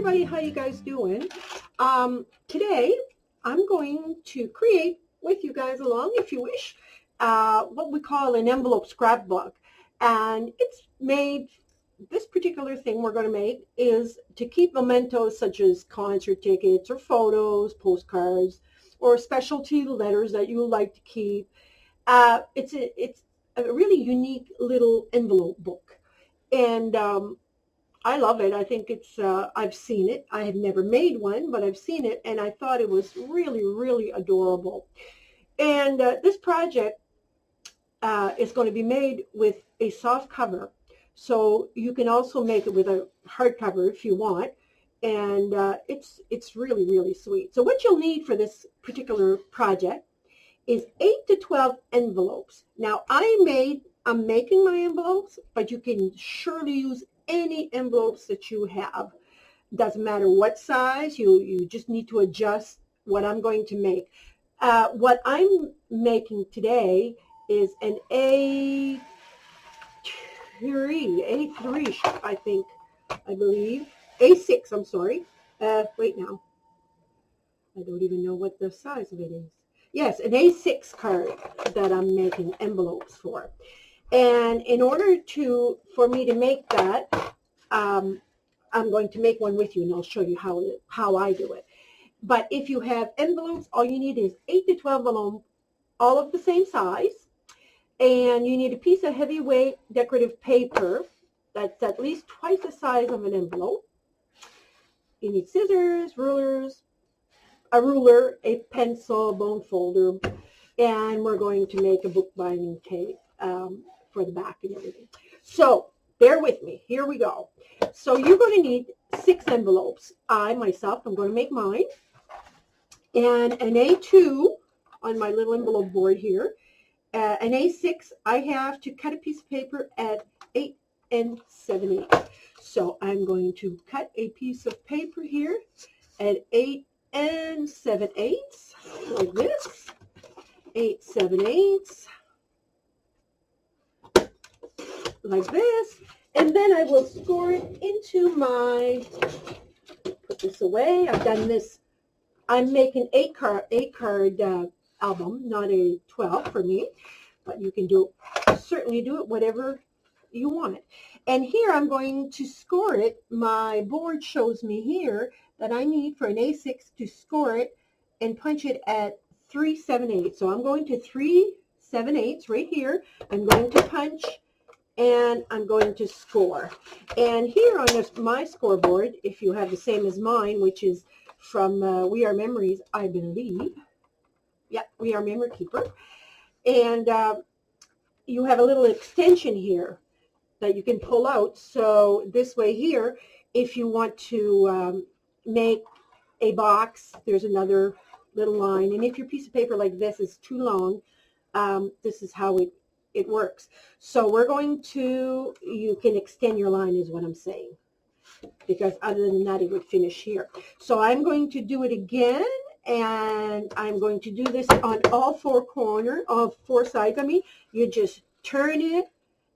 everybody, how you guys doing? Today I'm going to create with you guys along, if you wish, what we call an envelope scrapbook. And it's made, this particular thing we're going to make is to keep mementos such as concert tickets or photos, postcards, or specialty letters that you like to keep. It's a really unique little envelope book. And I love it. I think it's, I've seen it. I have never made one, but I've seen it, and I thought it was really, really adorable. And this project is going to be made with a soft cover. So you can also make it with a hardcover if you want. And it's really, really sweet. So what you'll need for this particular project is 8 to 12 envelopes. Now, I'm making my envelopes, but you can surely use any envelopes that you have. Doesn't matter what size, you just need to adjust what I'm going to make. What I'm making today is an A3, I believe. A6, I'm sorry. Wait now. I don't even know what the size of it is. Yes, an A6 card that I'm making envelopes for. And in order for me to make that, I'm going to make one with you, and I'll show you how I do it. But if you have envelopes, all you need is 8 to 12 envelopes, all of the same size. And you need a piece of heavyweight decorative paper that's at least twice the size of an envelope. You need scissors, rulers, a ruler, a pencil, bone folder, and we're going to make a bookbinding tape for the back and everything. So bear with me. Here we go. So you're going to need 6 envelopes. I'm going to make mine. And an A2 on my little envelope board here. An A6, I have to cut a piece of paper at 8 7/8. So I'm going to cut a piece of paper here at 8 7/8, like this. 8 7/8. Like this, and then I will score it into my, put this away. I've done this, I'm making 8 card album, not a 12 for me, but you can certainly do it whatever you want. And here I'm going to score it. My board shows me here that I need for an A6 to score it and punch it at 3 7/8. So I'm going to 3 7/8 right here. I'm going to punch and I'm going to score. And here on my scoreboard, if you have the same as mine, which is from We Are Memories, I believe. Yeah, We Are Memory Keeper. And you have a little extension here that you can pull out. So this way here, if you want to make a box, there's another little line. And if your piece of paper like this is too long, this is how it works. So we're going to, you can extend your line is what I'm saying, because other than that it would finish here. So I'm going to do it again, and I'm going to do this on all 4 sides. You just turn it,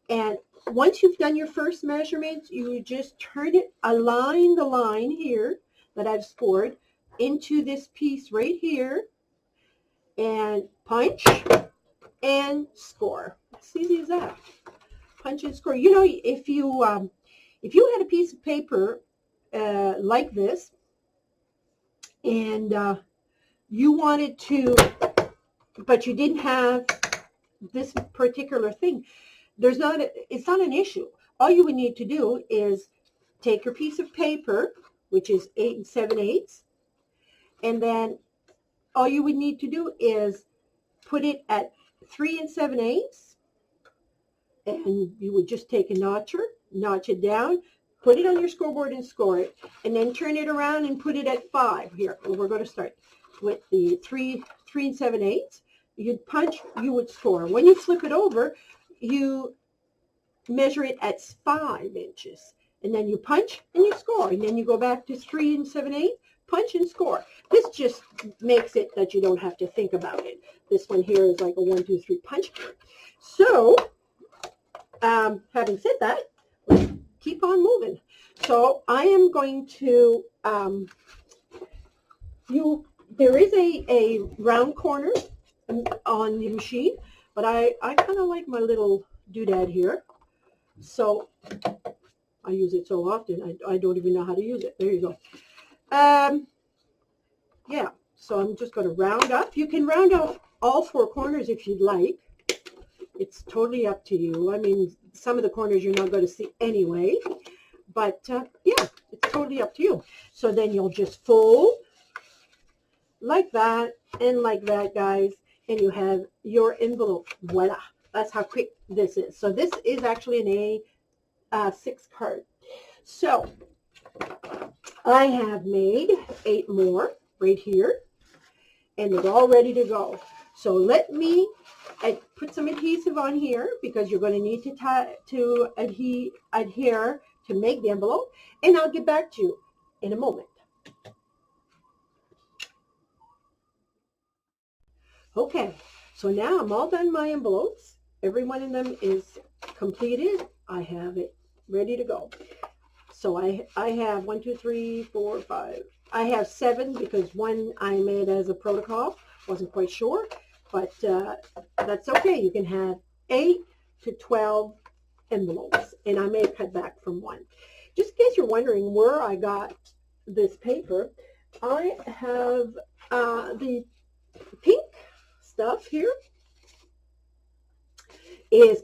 and once you've done your first measurements, you just turn it, align the line here that I've scored into this piece right here, and punch and score. It's easy as that. Punch and score. You know, if you had a piece of paper like this, and you wanted to, but you didn't have this particular thing, it's not an issue. All you would need to do is take your piece of paper, which is 8 7/8, and then all you would need to do is put it at 3 7/8, and you would just take a notcher, notch it down, put it on your scoreboard and score it, and then turn it around and put it at 5. Here, we're going to start with the 3 7/8. You'd punch, you would score. When you flip it over, you measure it at 5 inches, and then you punch and you score, and then you go back to 3 7/8, punch and score. This just makes it that you don't have to think about it. This one here is like a 1 2 3 punch. So having said that, let's keep on moving. So I am going to there is a round corner on the machine, but I kind of like my little doodad here. So I use it so often, I don't even know how to use it. There you go. Yeah, so I'm just going to round up. You can round off all four corners if you'd like. It's totally up to you. I mean, some of the corners you're not going to see anyway, but yeah, it's totally up to you. So then you'll just fold like that and like that, guys, and you have your envelope. Voila. That's how quick this is. So this is actually an A6 card. So I have made 8 more right here, and they're all ready to go. So let me put some adhesive on here, because you're going to need to adhere to make the envelope, and I'll get back to you in a moment. Okay, so now I'm all done my envelopes. Every one of them is completed. I have it ready to go. So I have 1, 2, 3, 4, 5. I have 7 because one I made as a protocol. Wasn't quite sure, but that's okay. You can have 8 to 12 envelopes, and I may cut back from 1. Just in case you're wondering where I got this paper, I have the pink stuff here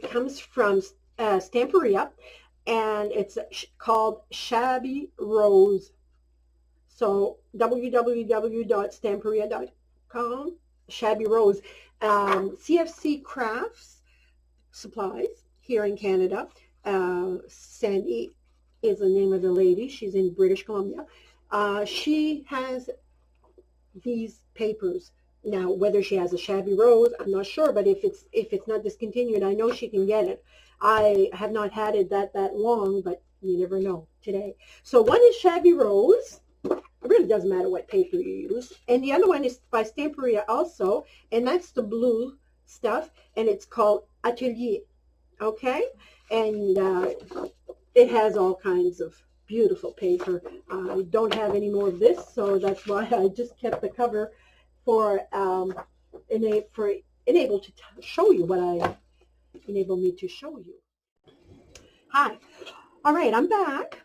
comes from Stamperia, and it's called Shabby Rose. So www.stamperia.com, Shabby Rose. CFC Crafts Supplies here in Canada. Sandy is the name of the lady. She's in British Columbia. She has these papers. Now, whether she has a Shabby Rose, I'm not sure, but if it's not discontinued, I know she can get it. I have not had it that long, but you never know today. So one is Shabby Rose. It really doesn't matter what paper you use. And the other one is by Stamperia also, and that's the blue stuff, and it's called Atelier. Okay? And it has all kinds of beautiful paper. I don't have any more of this, so that's why I just kept the cover for enable to show you what enable me to show you. Hi. All right, I'm back,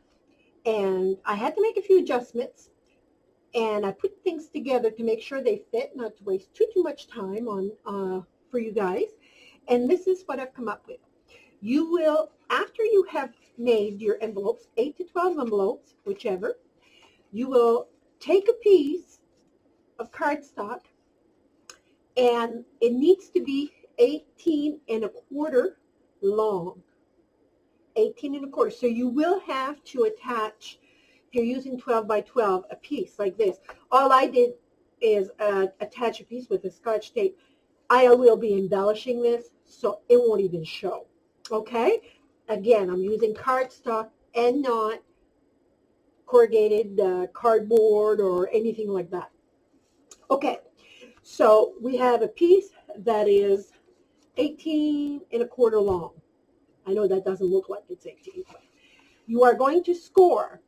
and I had to make a few adjustments, and I put things together to make sure they fit, not to waste too much time on for you guys. And this is what I've come up with. You will, after you have made your envelopes, 8 to 12 envelopes, whichever, you will take a piece of cardstock, and it needs to be 18¼ long. 18¼ So you will have to attach, if you're using 12 by 12, a piece like this. All I did is attach a piece with a Scotch tape. I will be embellishing this, so it won't even show. Okay? Again, I'm using cardstock and not corrugated cardboard or anything like that. Okay, so we have a piece that is 18¼ long. I know that doesn't look like it's 18, but you are going to score.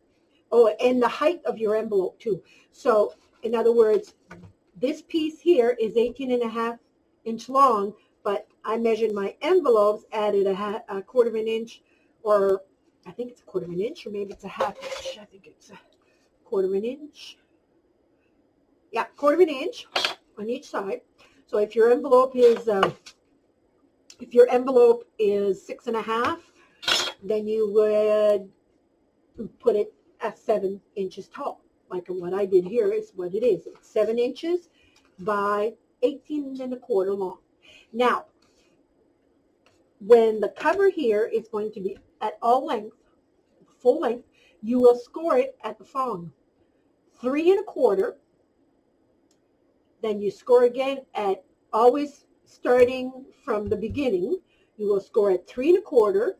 Oh, and the height of your envelope too. So, in other words, this piece here is 18½ inch long, but I measured my envelopes, added a quarter of an inch, or I think it's a quarter of an inch, or maybe it's a half inch. I think it's a quarter of an inch. Yeah, quarter of an inch on each side. So if your envelope is 6½, then you would put it at 7 inches tall. Like what I did here is what it is. It's 7 inches by 18¼ long. Now, when the cover here is going to be at all length, full length, you will score it at the following: 3¼ Then you score again at, always starting from the beginning, you will score at 3¼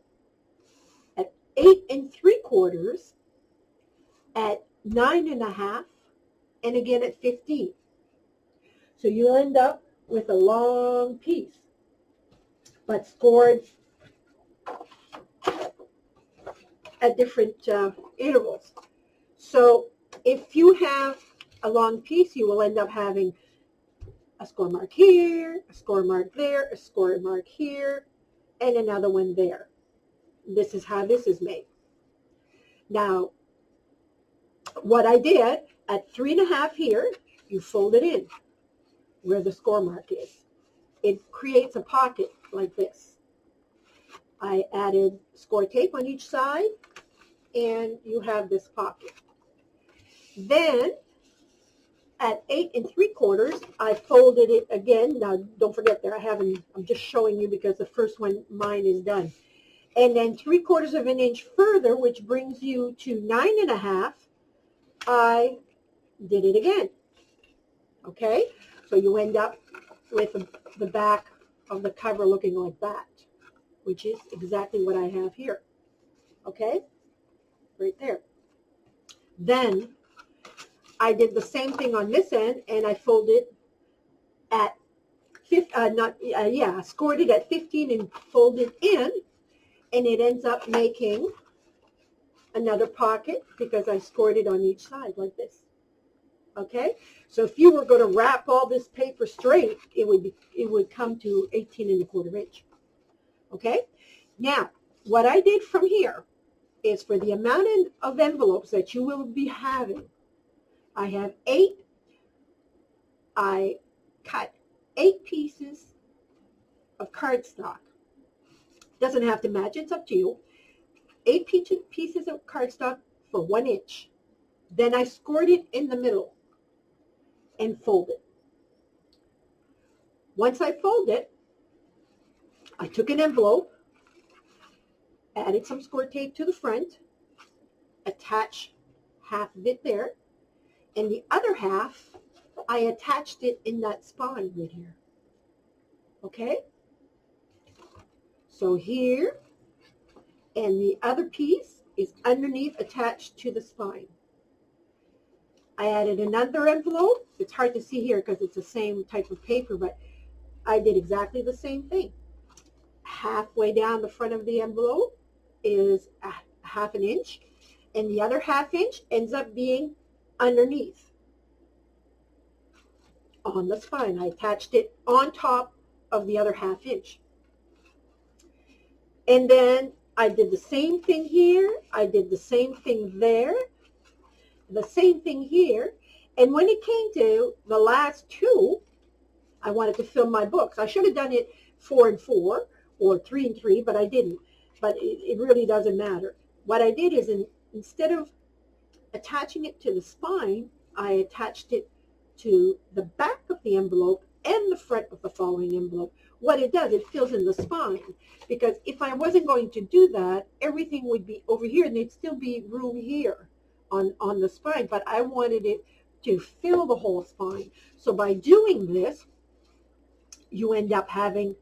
at 8¾ at 9½, and again at 15. So you'll end up with a long piece, but scored at different intervals. So If you have a long piece, you will end up having a score mark here, a score mark there, a score mark here, and another one there. This is how this is made. Now, what I did, at 3.5 here, you fold it in where the score mark is. It creates a pocket like this. I added score tape on each side, and you have this pocket. Then, at 8 3/4, I folded it again. Now, don't forget there, I'm just showing you because the first one, mine is done. And then 3/4 of an inch further, which brings you to 9.5, I did it again. Okay? So you end up with the back of the cover looking like that, which is exactly what I have here. Okay? Right there. Then I did the same thing on this end, and I folded at scored it at 15 and folded in, and it ends up making another pocket because I scored it on each side like this. Okay, so if you were going to wrap all this paper straight, it would come to 18 1/4 inch. Okay, now what I did from here is for the amount of envelopes that you will be having, I have 8. I cut 8 pieces of cardstock. Doesn't have to match, it's up to you. 8 pieces of cardstock for 1 inch. Then I scored it in the middle and folded. Once I fold it, I took an envelope, added some score tape to the front, attached half of it there, and the other half, I attached it in that spine right here. Okay? So here, and the other piece is underneath attached to the spine. I added another envelope. It's hard to see here because it's the same type of paper, but I did exactly the same thing. Halfway down the front of the envelope is a 1/2 inch, and the other 1/2 inch ends up being underneath on the spine. I attached it on top of the other 1/2 inch. And then I did the same thing here. I did the same thing there. The same thing here. And when it came to the last 2, I wanted to fill my books. I should have done it 4 and 4 or 3 and 3, but I didn't. But it really doesn't matter. What I did is instead of attaching it to the spine, I attached it to the back of the envelope and the front of the following envelope. What it does, it fills in the spine. Because if I wasn't going to do that, everything would be over here and there'd still be room here on the spine. But I wanted it to fill the whole spine. So by doing this, you end up having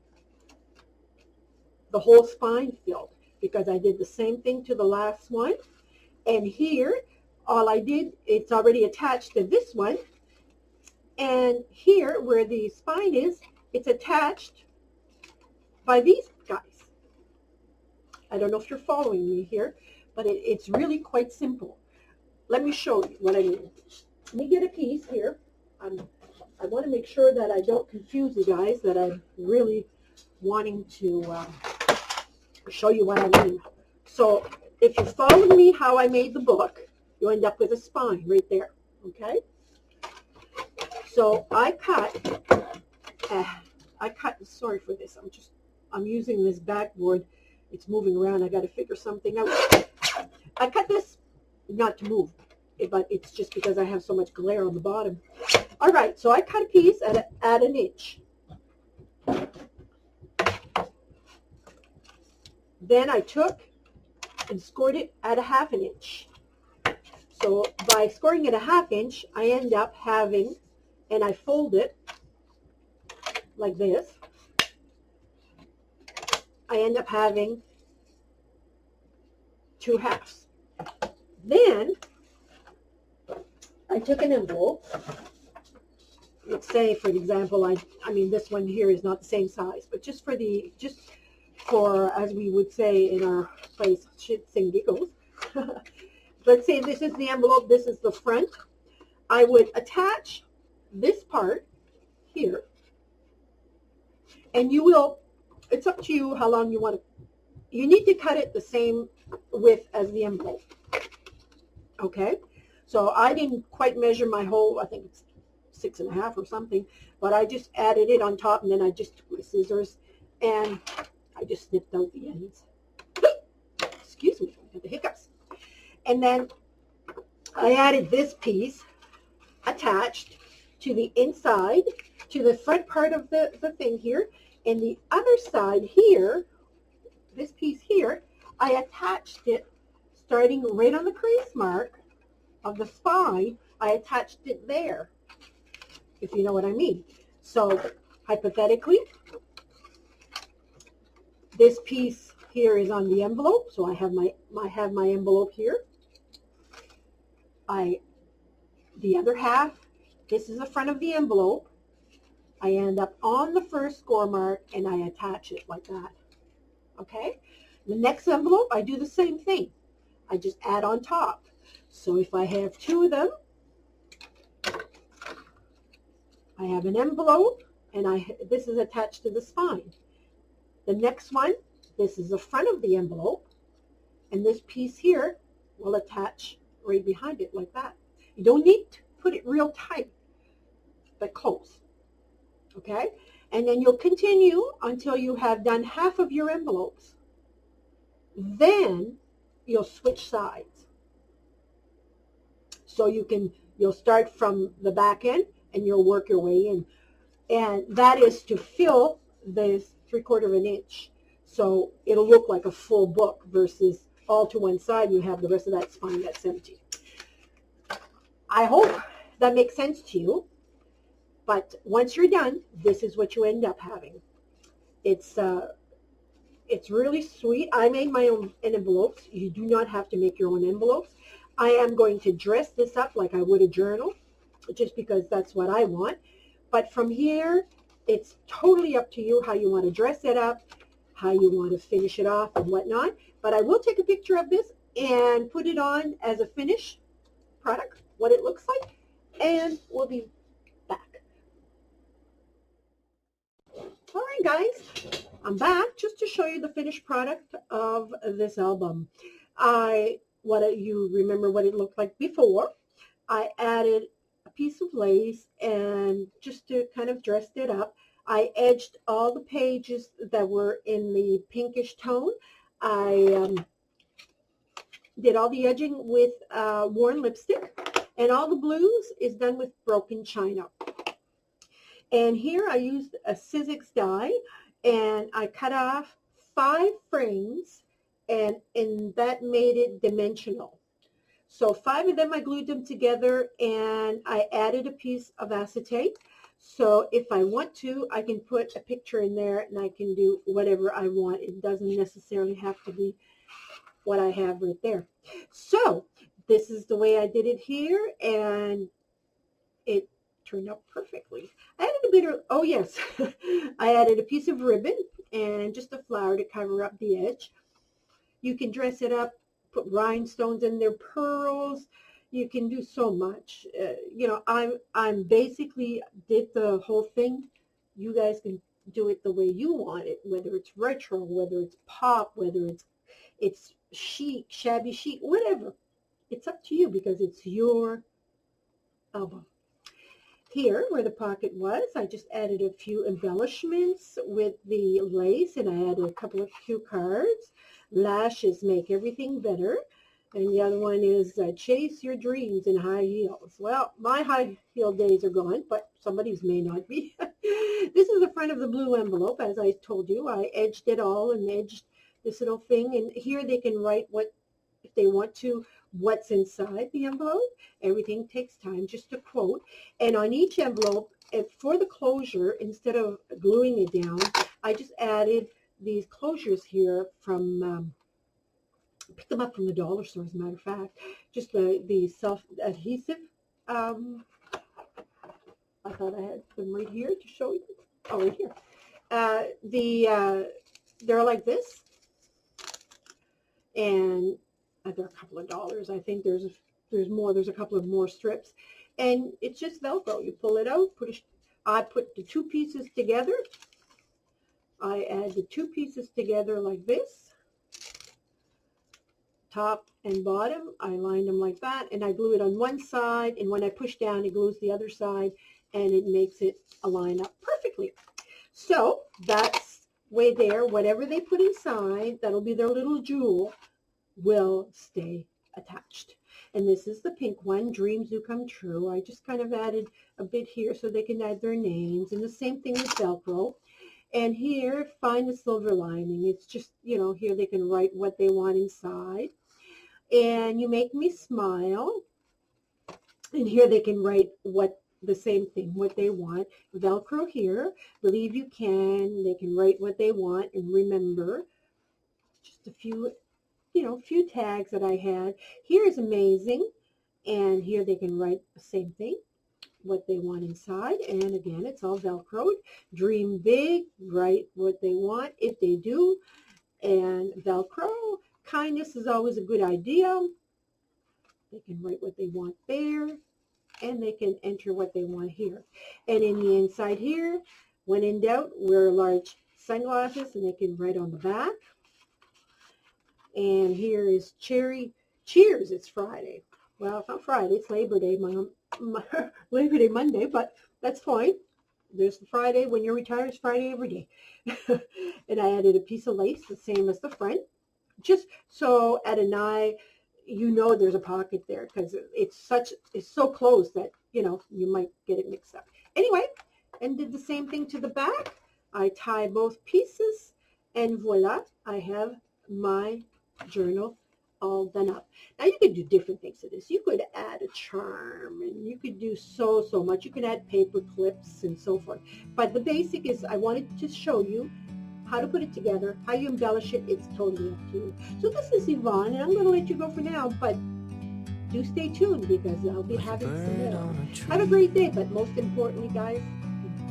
the whole spine filled, because I did the same thing to the last one. And here, all I did, it's already attached to this one. And here, where the spine is, it's attached by these guys. I don't know if you're following me here, but it's really quite simple. Let me show you what I mean. Let me get a piece here. I want to make sure that I don't confuse you guys, that I'm really wanting to show you what I mean. So if you followed me how I made the book, you end up with a spine right there, okay? So I cut, sorry for this, I'm using this backboard. It's moving around. I got to figure something out. I cut this not to move, but it's just because I have so much glare on the bottom. All right, so I cut a piece at 1 inch. Then I took and scored it at 1/2 inch. So by scoring it 1/2 inch, I end up having, and I fold it like this, I end up having 2 halves. Then I took an envelope. Let's say, for example, I mean this one here is not the same size, but just for as we would say in our place, shits and giggles, let's say this is the envelope, this is the front. I would attach this part here, and you will, it's up to you how long you want to, you need to cut it the same width as the envelope. Okay, so I didn't quite measure my whole, I think it's 6.5 or something, but I just added it on top, and then I just took my scissors and I just snipped out the ends. Excuse me, I got the hiccups. And then I added this piece attached to the inside, to the front part of the thing here, and the other side here, this piece here, I attached it starting right on the crease mark of the spine. I attached it there, if you know what I mean. So hypothetically, this piece here is on the envelope, so I have my envelope here. The other half, this is the front of the envelope. I end up on the first score mark and I attach it like that. Okay? The next envelope, I do the same thing. I just add on top. So if I have 2 of them, I have an envelope, and this is attached to the spine. The next one, this is the front of the envelope, and this piece here will attach right behind it like that. You don't need to put it real tight, but close. Okay? And then you'll continue until you have done half of your envelopes. Then you'll switch sides. So you'll start from the back end and you'll work your way in. And that is to fill this 3/4 inch. So it'll look like a full book versus all to one side. You have the rest of that spine that's empty. I hope that makes sense to you. But once you're done, this is what you end up having. It's really sweet. I made my own envelopes. You do not have to make your own envelopes. I am going to dress this up like I would a journal, just because that's what I want. But from here, it's totally up to you how you want to dress it up, how you want to finish it off and whatnot. But I will take a picture of this and put it on as a finished product, what it looks like, and we'll be back. All right, guys, I'm back just to show you the finished product of this album. You remember what it looked like before. I added a piece of lace, and just to kind of dress it up, I edged all the pages that were in the pinkish tone. I did all the edging with worn lipstick, and all the blues is done with broken china. And here I used a Sizzix die, and I cut off 5 frames, and that made it dimensional. So 5 of them, I glued them together, and I added a piece of acetate. So if I want to, I can put a picture in there, and I can do whatever I want. It doesn't necessarily have to be what I have right there. So this is the way I did it here, and it turned out perfectly. I added a bit of, oh yes, I added a piece of ribbon and just a flower to cover up the edge. You can dress it up, put rhinestones in there, pearls. You can do so much. I'm basically did the whole thing. You guys can do it the way you want it, whether it's retro, whether it's pop, whether it's chic, shabby chic, whatever. It's up to you because it's your album. Here, where the pocket was, I just added a few embellishments with the lace, and I added a couple of cue cards. Lashes make everything better. And the other one is chase your dreams in high heels. Well, my high heel days are gone, but somebody's may not be. This is the front of the blue envelope. As I told you, I edged it all and edged this little thing. And here they can write what, if they want to, what's inside the envelope. Everything takes time, just a quote. And on each envelope, for the closure, instead of gluing it down, I just added these closures here from, picked them up from the dollar store, as a matter of fact. Just the self-adhesive. I thought I had them right here to show you. Oh, right here. They're like this. And they're a couple of dollars. I think there's more. There's a couple of more strips, and it's just Velcro. You pull it out. I put the two pieces together. I add the two pieces together like this, top and bottom. I line them like that, and I glue it on one side, and when I push down, it glues the other side, and it makes it align up perfectly. So that's way there. Whatever they put inside, that'll be their little jewel, will stay attached. And this is the pink one, Dreams Do Come True. I just kind of added a bit here so they can add their names, and the same thing with Velcro. And here, Find the Silver Lining. It's just, you know, here they can write what they want inside. And You Make Me Smile. And here they can write the same thing, what they want. Velcro here, Believe You Can. They can write what they want. And remember, just a few, few tags that I had. Here is Amazing. And here they can write the same thing, what they want inside. And again, it's all Velcroed. Dream big, write what they want if they do. And Velcro, kindness is always a good idea. They can write what they want there, and they can enter what they want here. And in the inside here, when in doubt, wear large sunglasses, and they can write on the back. And here is Cheers, it's Friday. Well, it's not Friday, it's Labor Day, Labor Day Monday, but that's fine. There's the Friday. When you're retired, it's Friday every day. And I added a piece of lace, the same as the front, just so at an eye, you know there's a pocket there, because it's so close that, you might get it mixed up. Anyway, and did the same thing to the back. I tie both pieces, and voila, I have my journal all done up. Now you could do different things to this. You could add a charm, and you could do so much. You could add paper clips and so forth. But the basic is, I wanted to show you how to put it together, how you embellish it. It's totally up to you. So this is Yvonne, and I'm going to let you go for now, but do stay tuned, because I'll be having some more. Have a great day, but most importantly, guys,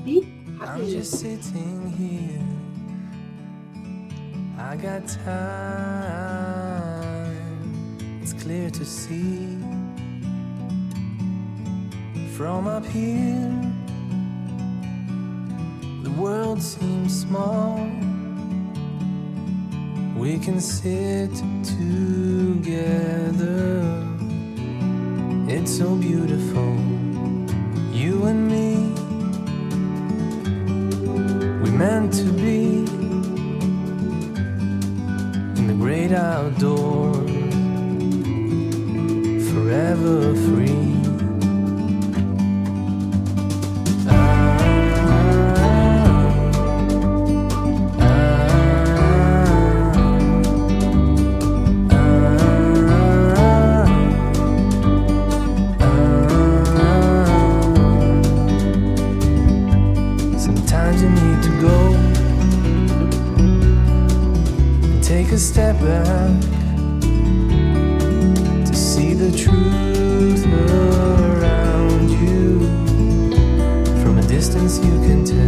be happy. I'm just sitting here. I got time. It's clear to see from up here. The world seems small. We can sit together. It's so beautiful, you and me. We meant to be in the great outdoors, forever free. Take a step back to see the truth around you. From a distance you can tell